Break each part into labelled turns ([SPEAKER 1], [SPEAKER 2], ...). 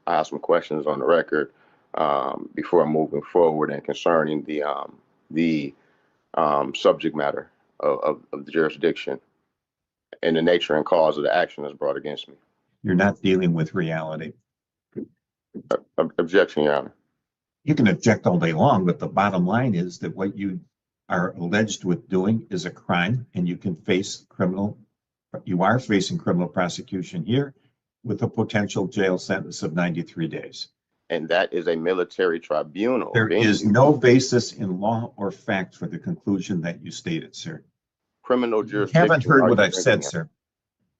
[SPEAKER 1] I have some questions on the record before moving forward and concerning the subject matter of the jurisdiction and the nature and cause of the action that's brought against me.
[SPEAKER 2] You're not dealing with reality.
[SPEAKER 1] Objection, Your Honor.
[SPEAKER 2] You can object all day long, but the bottom line is that what you are alleged with doing is a crime, and you are facing criminal prosecution here with a potential jail sentence of 93 days.
[SPEAKER 1] And that is a military tribunal.
[SPEAKER 2] There is no basis in law or fact for the conclusion that you stated, sir.
[SPEAKER 1] Criminal jurisdiction.
[SPEAKER 2] You haven't heard what I've said, sir.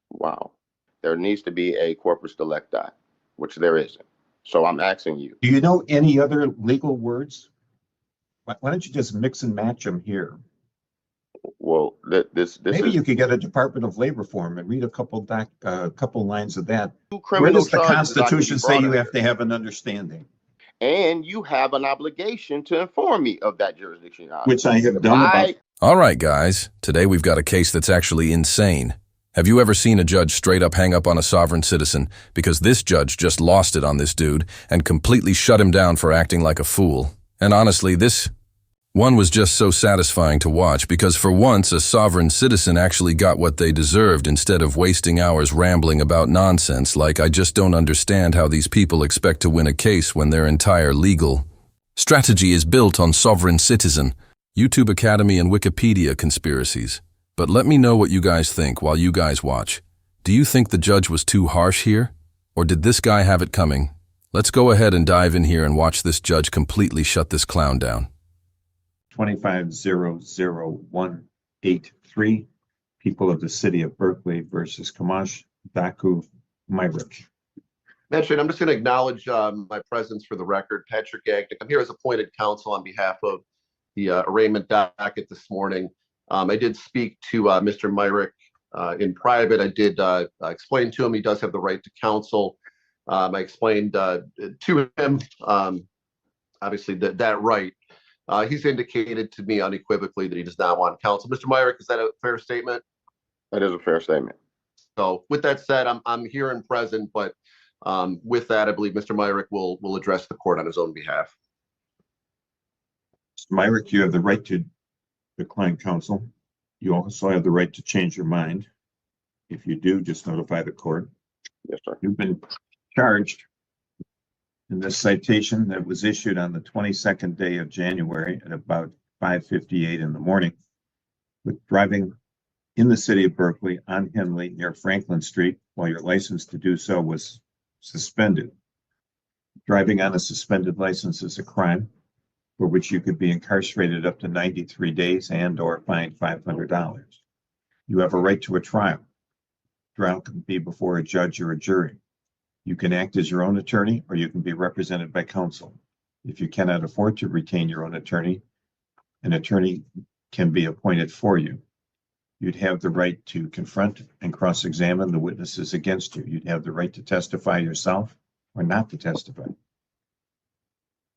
[SPEAKER 1] Wow. There needs to be a corpus delicti, which there isn't. So I'm asking you.
[SPEAKER 2] Do you know any other legal words? Why don't you just mix and match them here?
[SPEAKER 1] Well,
[SPEAKER 2] maybe you could get a Department of Labor form and read a couple lines of that.
[SPEAKER 1] Where
[SPEAKER 2] does the Constitution say you have to have an understanding?
[SPEAKER 1] And you have an obligation to inform me of that jurisdiction,
[SPEAKER 2] which I have done.
[SPEAKER 3] All right, guys. Today we've got a case that's actually insane. Have you ever seen a judge straight up hang up on a sovereign citizen? Because this judge just lost it on this dude and completely shut him down for acting like a fool. And honestly, this one was just so satisfying to watch because for once a sovereign citizen actually got what they deserved instead of wasting hours rambling about nonsense like I just don't understand how these people expect to win a case when their entire legal strategy is built on sovereign citizen, YouTube Academy and Wikipedia conspiracies. But let me know what you guys think while you guys watch. Do you think the judge was too harsh here? Or did this guy have it coming? Let's go ahead and dive in here and watch this judge completely shut this clown down.
[SPEAKER 2] 25-00183, people of the city of Berkeley versus Kamash Daku Myrick.
[SPEAKER 4] Magistrate, I'm just going to acknowledge my presence for the record. Patrick Agnick. I'm here as appointed counsel on behalf of the arraignment docket this morning. I did speak to Mr. Myrick in private. I did explain to him he does have the right to counsel. I explained to him, obviously, that right. He's indicated to me unequivocally that he does not want counsel. Mr. Myrick, is that a fair statement?
[SPEAKER 1] That is a fair statement.
[SPEAKER 4] So with that said, I'm here and present, but with that, I believe Mr. Myrick will address the court on his own behalf.
[SPEAKER 2] Mr. Myrick, you have the right to decline counsel. You also have the right to change your mind. If you do, just notify the court.
[SPEAKER 1] Yes, sir.
[SPEAKER 2] You've been charged in this citation that was issued on the 22nd day of January at about 5:58 in the morning with driving in the city of Berkeley on Henley near Franklin Street while your license to do so was suspended. Driving on a suspended license is a crime for which you could be incarcerated up to 93 days and or fined $500. You have a right to a trial. Trial can be before a judge or a jury. You can act as your own attorney or you can be represented by counsel. If you cannot afford to retain your own attorney, an attorney can be appointed for you. You'd have the right to confront and cross-examine the witnesses against you. You'd have the right to testify yourself or not to testify.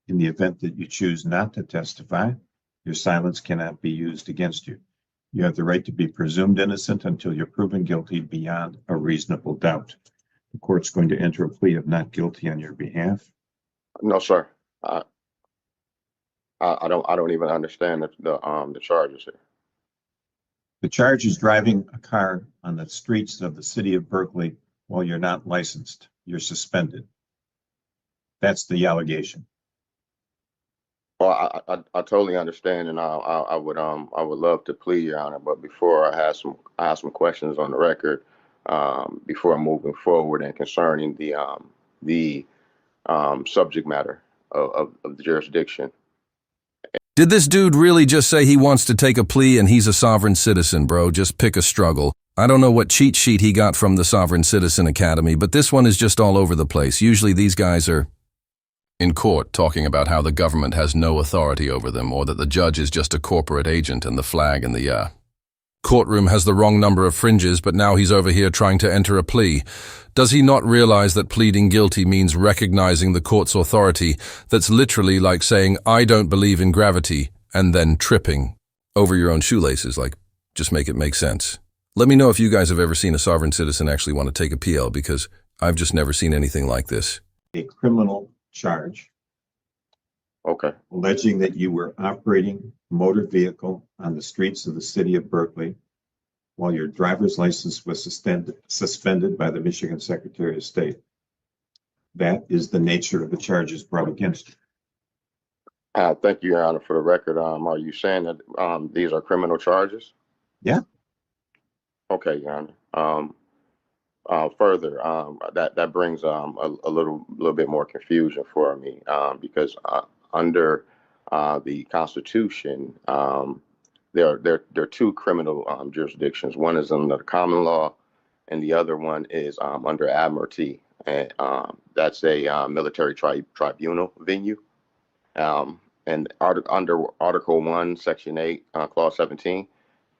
[SPEAKER 2] In the event that you choose not to testify, your silence cannot be used against you. You have the right to be presumed innocent until you're proven guilty beyond a reasonable doubt. The court's going to enter a plea of not guilty on your behalf.
[SPEAKER 1] No, sir. I don't even understand the charges here.
[SPEAKER 2] The charge is driving a car on the streets of the city of Berkeley while you're not licensed. You're suspended. That's the allegation.
[SPEAKER 1] Well, I totally understand, and I would love to plead, Your Honor. But before I have some questions on the record before moving forward and concerning the subject matter of the jurisdiction.
[SPEAKER 3] Did this dude really just say he wants to take a plea and he's a sovereign citizen, bro? Just pick a struggle. I don't know what cheat sheet he got from the Sovereign Citizen Academy, but this one is just all over the place. Usually these guys are in court talking about how the government has no authority over them or that the judge is just a corporate agent and the flag in the courtroom has the wrong number of fringes, but now he's over here trying to enter a plea. Does he not realize that pleading guilty means recognizing the court's authority? That's literally like saying, I don't believe in gravity, and then tripping over your own shoelaces. Like, just make it make sense. Let me know if you guys have ever seen a sovereign citizen actually want to take a PL, because I've just never seen anything like this.
[SPEAKER 2] a criminal charge
[SPEAKER 1] Okay.
[SPEAKER 2] alleging that you were operating a motor vehicle on the streets of the city of Berkeley while your driver's license was suspended by the Michigan Secretary of State. That is the nature of the charges brought against you.
[SPEAKER 1] Thank you, Your Honor. For the record, are you saying that these are criminal charges?
[SPEAKER 2] Yeah.
[SPEAKER 1] Okay, Your Honor. Further, that brings a little bit more confusion for me because under the Constitution, there are two criminal jurisdictions. One is under the common law, and the other one is under admiralty, and that's a military tribunal venue. And under Article 1, Section 8, Clause 17.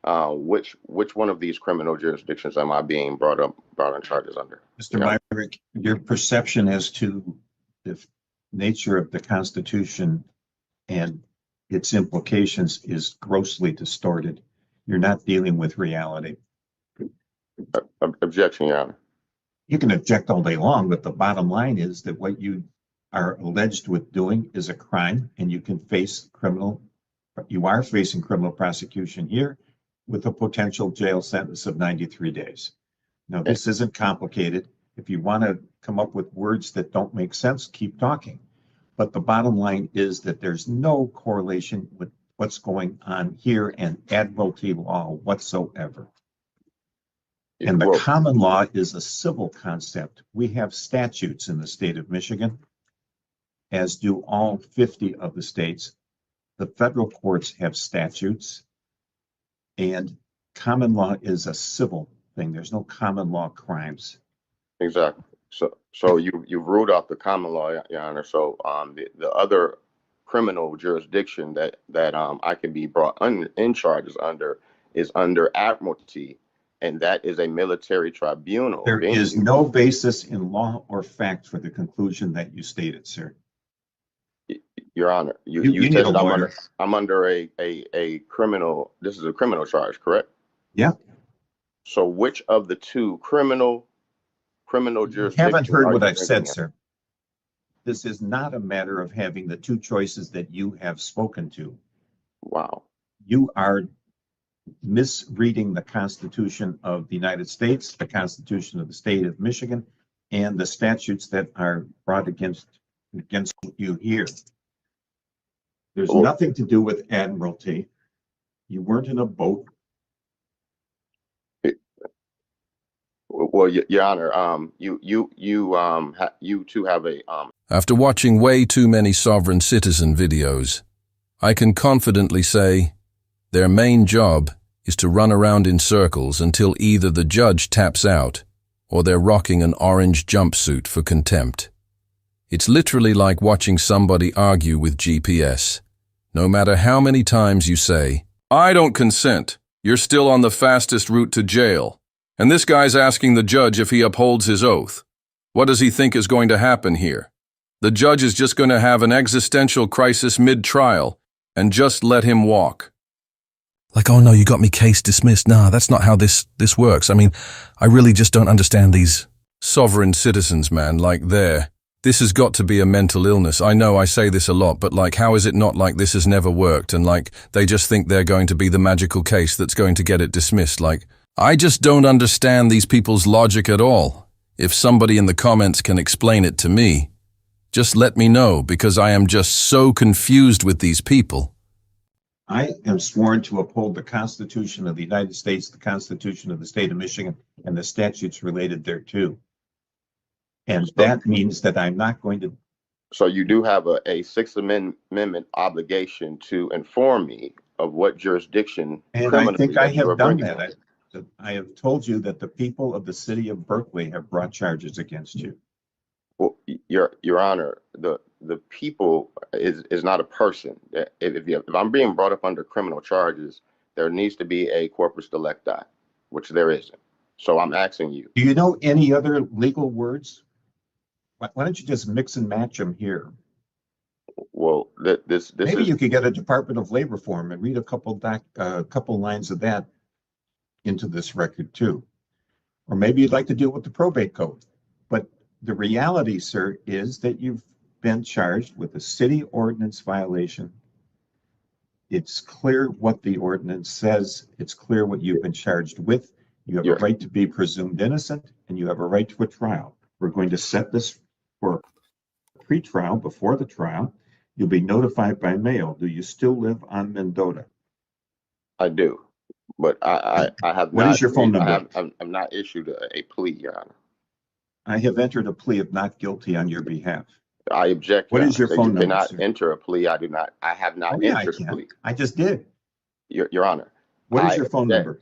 [SPEAKER 1] Which one of these criminal jurisdictions am I being brought on charges under?
[SPEAKER 2] Mr. Myrick, your perception as to the nature of the Constitution and its implications is grossly distorted. You're not dealing with reality.
[SPEAKER 1] Objection, Your Honor.
[SPEAKER 2] You can object all day long, but the bottom line is that what you are alleged with doing is a crime, and you are facing criminal prosecution here with a potential jail sentence of 93 days. Now, this isn't complicated. If you want to come up with words that don't make sense, keep talking. But the bottom line is that there's no correlation with what's going on here and admiralty law whatsoever. And the common law is a civil concept. We have statutes in the state of Michigan, as do all 50 of the states. The federal courts have statutes, and common law is a civil thing. There's no common law crimes.
[SPEAKER 1] Exactly. So you've ruled out the common law, Your Honor. So the other criminal jurisdiction that I can be brought in charges under is under admiralty, and that is a military tribunal.
[SPEAKER 2] There is no basis in law or fact for the conclusion that you stated, sir.
[SPEAKER 1] Your Honor, you said that I'm under a criminal. This is a criminal charge, correct?
[SPEAKER 2] Yeah.
[SPEAKER 1] So which of the two criminal jurisdictions?
[SPEAKER 2] You haven't heard what I've said, sir. This is not a matter of having the two choices that you have spoken to.
[SPEAKER 1] Wow.
[SPEAKER 2] You are misreading the Constitution of the United States, the Constitution of the state of Michigan, and the statutes that are brought against you here. There's nothing to do with admiralty. You weren't in a boat.
[SPEAKER 1] Well, Your Honor, you two have a
[SPEAKER 3] After watching way too many sovereign citizen videos, I can confidently say their main job is to run around in circles until either the judge taps out or they're rocking an orange jumpsuit for contempt. It's literally like watching somebody argue with GPS. No matter how many times you say, "I don't consent," you're still on the fastest route to jail. And this guy's asking the judge if he upholds his oath. What does he think is going to happen here? The judge is just going to have an existential crisis mid-trial and just let him walk. Like, oh no, you got me case dismissed. Nah, that's not how this works. I mean, I really just don't understand these sovereign citizens, man. Like, this has got to be a mental illness. I know I say this a lot, but like, how is it not like this has never worked? And like, they just think they're going to be the magical case that's going to get it dismissed. Like, I just don't understand these people's logic at all. If somebody in the comments can explain it to me, just let me know, because I am just so confused with these people.
[SPEAKER 2] I am sworn to uphold the Constitution of the United States, the Constitution of the state of Michigan, and the statutes related thereto. And that means that I'm not going to.
[SPEAKER 1] So you do have a Sixth Amendment obligation to inform me of what jurisdiction.
[SPEAKER 2] And I think I have done that. I have told you that the people of the city of Berkeley have brought charges against you.
[SPEAKER 1] Well, Your Honor, the people is not a person. If I'm being brought up under criminal charges, there needs to be a corpus delicti, which there isn't. So I'm asking you.
[SPEAKER 2] Do you know any other legal words? Why don't you just mix and match them here?
[SPEAKER 1] Well, this
[SPEAKER 2] maybe you could get a Department of Labor form and read a couple lines of that into this record too. Or maybe you'd like to deal with the probate code. But the reality, sir, is that you've been charged with a city ordinance violation. It's clear what the ordinance says. It's clear what you've been charged with. You have a right to be presumed innocent, and you have a right to a trial. We're going to set this for a pre-trial before the trial. You'll be notified by mail. Do you still live on Mendota?
[SPEAKER 1] I do, but I have
[SPEAKER 2] What
[SPEAKER 1] not.
[SPEAKER 2] is your phone number?
[SPEAKER 1] I'm not issued a plea, Your Honor.
[SPEAKER 2] I have entered a plea of not guilty on your behalf.
[SPEAKER 1] I object.
[SPEAKER 2] What is your phone number,
[SPEAKER 1] You cannot
[SPEAKER 2] sir?
[SPEAKER 1] enter a plea. I do not. I have not entered a plea.
[SPEAKER 2] I just did.
[SPEAKER 1] Your Honor.
[SPEAKER 2] What is your phone number?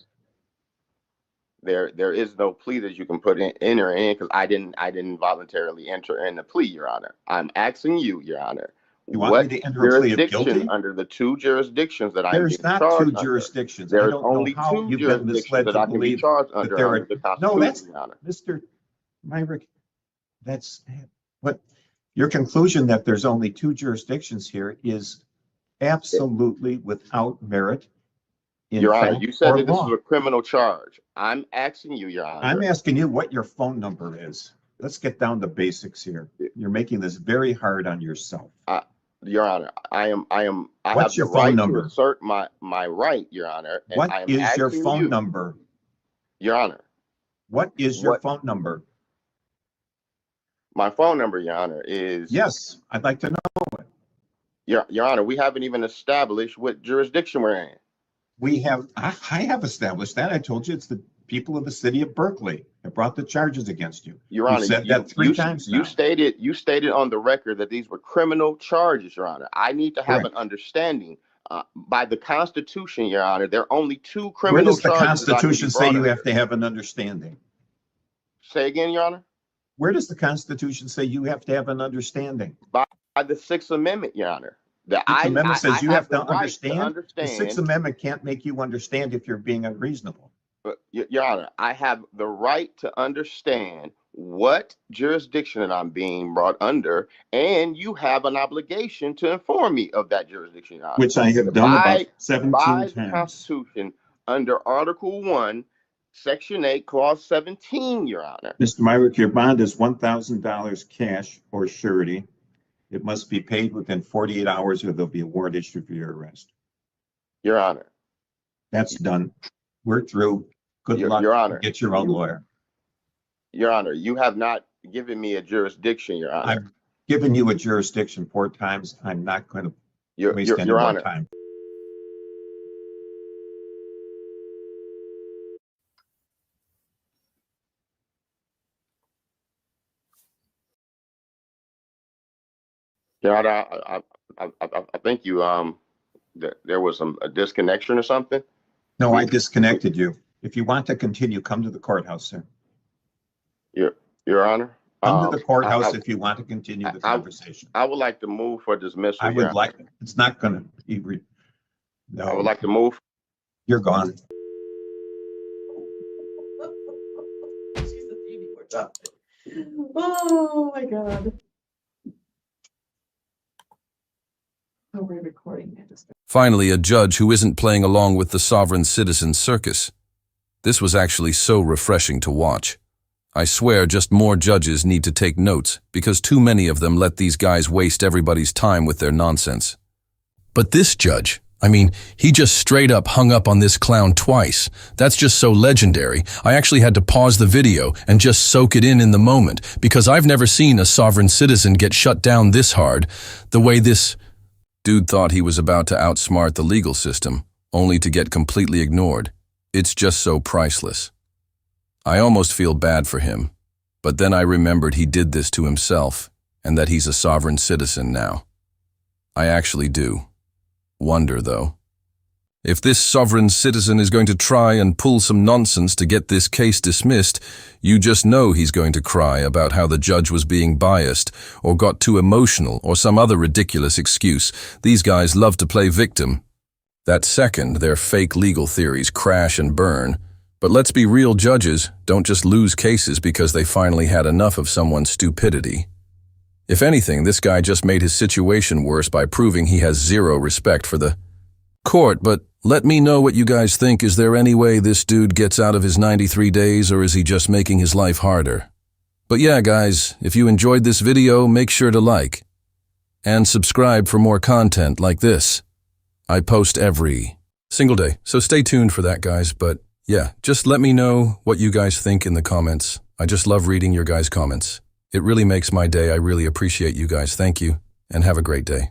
[SPEAKER 1] There is no plea that you can enter in because I didn't voluntarily enter in the plea, Your Honor. I'm asking you, Your Honor.
[SPEAKER 2] You want me to enter a plea of guilty?
[SPEAKER 1] Under the two jurisdictions that I'm
[SPEAKER 2] There's
[SPEAKER 1] being
[SPEAKER 2] not
[SPEAKER 1] charged
[SPEAKER 2] two jurisdictions.
[SPEAKER 1] There's
[SPEAKER 2] I don't
[SPEAKER 1] only
[SPEAKER 2] know how
[SPEAKER 1] two
[SPEAKER 2] you've been misled
[SPEAKER 1] jurisdictions that
[SPEAKER 2] to
[SPEAKER 1] I can be
[SPEAKER 2] believe
[SPEAKER 1] charged
[SPEAKER 2] that
[SPEAKER 1] under
[SPEAKER 2] there
[SPEAKER 1] the Constitution,
[SPEAKER 2] No, that's
[SPEAKER 1] Your Honor.
[SPEAKER 2] Mr. Myrick. That's what your conclusion that there's only two jurisdictions here is absolutely without merit.
[SPEAKER 1] Your Honor, you said that this is a criminal charge. I'm asking you, Your Honor.
[SPEAKER 2] I'm asking you what your phone number is. Let's get down to basics here. You're making this very hard on yourself.
[SPEAKER 1] Your Honor, I
[SPEAKER 2] What's
[SPEAKER 1] have
[SPEAKER 2] your
[SPEAKER 1] the
[SPEAKER 2] phone
[SPEAKER 1] right
[SPEAKER 2] number?
[SPEAKER 1] to assert my right, Your Honor. And
[SPEAKER 2] What
[SPEAKER 1] I am
[SPEAKER 2] is your
[SPEAKER 1] asking
[SPEAKER 2] phone
[SPEAKER 1] you,
[SPEAKER 2] number?
[SPEAKER 1] Your Honor?
[SPEAKER 2] What is your phone number?
[SPEAKER 1] My phone number, Your Honor, is...
[SPEAKER 2] Yes, I'd like to know it.
[SPEAKER 1] Your Honor, we haven't even established what jurisdiction we're in.
[SPEAKER 2] I have established that. I told you it's the people of the city of Berkeley that brought the charges against you.
[SPEAKER 1] Your Honor,
[SPEAKER 2] you said that three times now.
[SPEAKER 1] You stated on the record that these were criminal charges, Your Honor. I need to have an understanding. By the Constitution, Your Honor, there are only two criminal charges.
[SPEAKER 2] Where does the Constitution say you have to have an understanding?
[SPEAKER 1] Say again, Your Honor?
[SPEAKER 2] Where does the Constitution say you have to have an understanding?
[SPEAKER 1] By the Sixth Amendment, Your Honor.
[SPEAKER 2] The Amendment says you have to understand. The Sixth Amendment can't make you understand if you're being unreasonable.
[SPEAKER 1] Your Honor, I have the right to understand what jurisdiction that I'm being brought under, and you have an obligation to inform me of that jurisdiction, Your Honor.
[SPEAKER 2] Which I have done about 17
[SPEAKER 1] times.
[SPEAKER 2] By the
[SPEAKER 1] Constitution, under Article 1, Section 8, Clause 17, Your Honor.
[SPEAKER 2] Mr. Myrick, your bond is $1,000 cash or surety. It must be paid within 48 hours or there'll be a warrant issued for your arrest.
[SPEAKER 1] Your Honor.
[SPEAKER 2] That's done. We're through. Good luck.
[SPEAKER 1] Your Honor.
[SPEAKER 2] Get your own lawyer.
[SPEAKER 1] Your Honor, you have not given me a jurisdiction, Your Honor.
[SPEAKER 2] I've given you a jurisdiction 4 times. I'm not going to waste any more time.
[SPEAKER 1] Your Honor, I think you there was a disconnection or something.
[SPEAKER 2] No, I disconnected you. If you want to continue, come to the courthouse, sir.
[SPEAKER 1] Your Honor.
[SPEAKER 2] Come to the courthouse if you want to continue the conversation.
[SPEAKER 1] I would like to move for dismissal.
[SPEAKER 2] I would like. It's not going to be. No.
[SPEAKER 1] I would like to move.
[SPEAKER 2] You're gone.
[SPEAKER 5] Oh my God. Oh, we're recording it.
[SPEAKER 3] Finally, a judge who isn't playing along with the sovereign citizen circus. This was actually so refreshing to watch. I swear just more judges need to take notes because too many of them let these guys waste everybody's time with their nonsense. But this judge, he just straight up hung up on this clown twice. That's just so legendary. I actually had to pause the video and just soak it in the moment because I've never seen a sovereign citizen get shut down this hard, the way this dude thought he was about to outsmart the legal system, only to get completely ignored. It's just so priceless. I almost feel bad for him, but then I remembered he did this to himself and that he's a sovereign citizen now. I actually do. Wonder, though. If this sovereign citizen is going to try and pull some nonsense to get this case dismissed, you just know he's going to cry about how the judge was being biased or got too emotional or some other ridiculous excuse. These guys love to play victim. That second, their fake legal theories crash and burn. But let's be real, judges don't just lose cases because they finally had enough of someone's stupidity. If anything, this guy just made his situation worse by proving he has zero respect for the court. But let me know what you guys think. Is there any way this dude gets out of his 93 days, or is he just making his life harder? But yeah, guys, if you enjoyed this video, make sure to like and subscribe for more content like this. I post every single day, so stay tuned for that, guys. But yeah, just let me know what you guys think in the comments. I just love reading your guys' comments. It really makes my day. I really appreciate you guys. Thank you, and have a great day.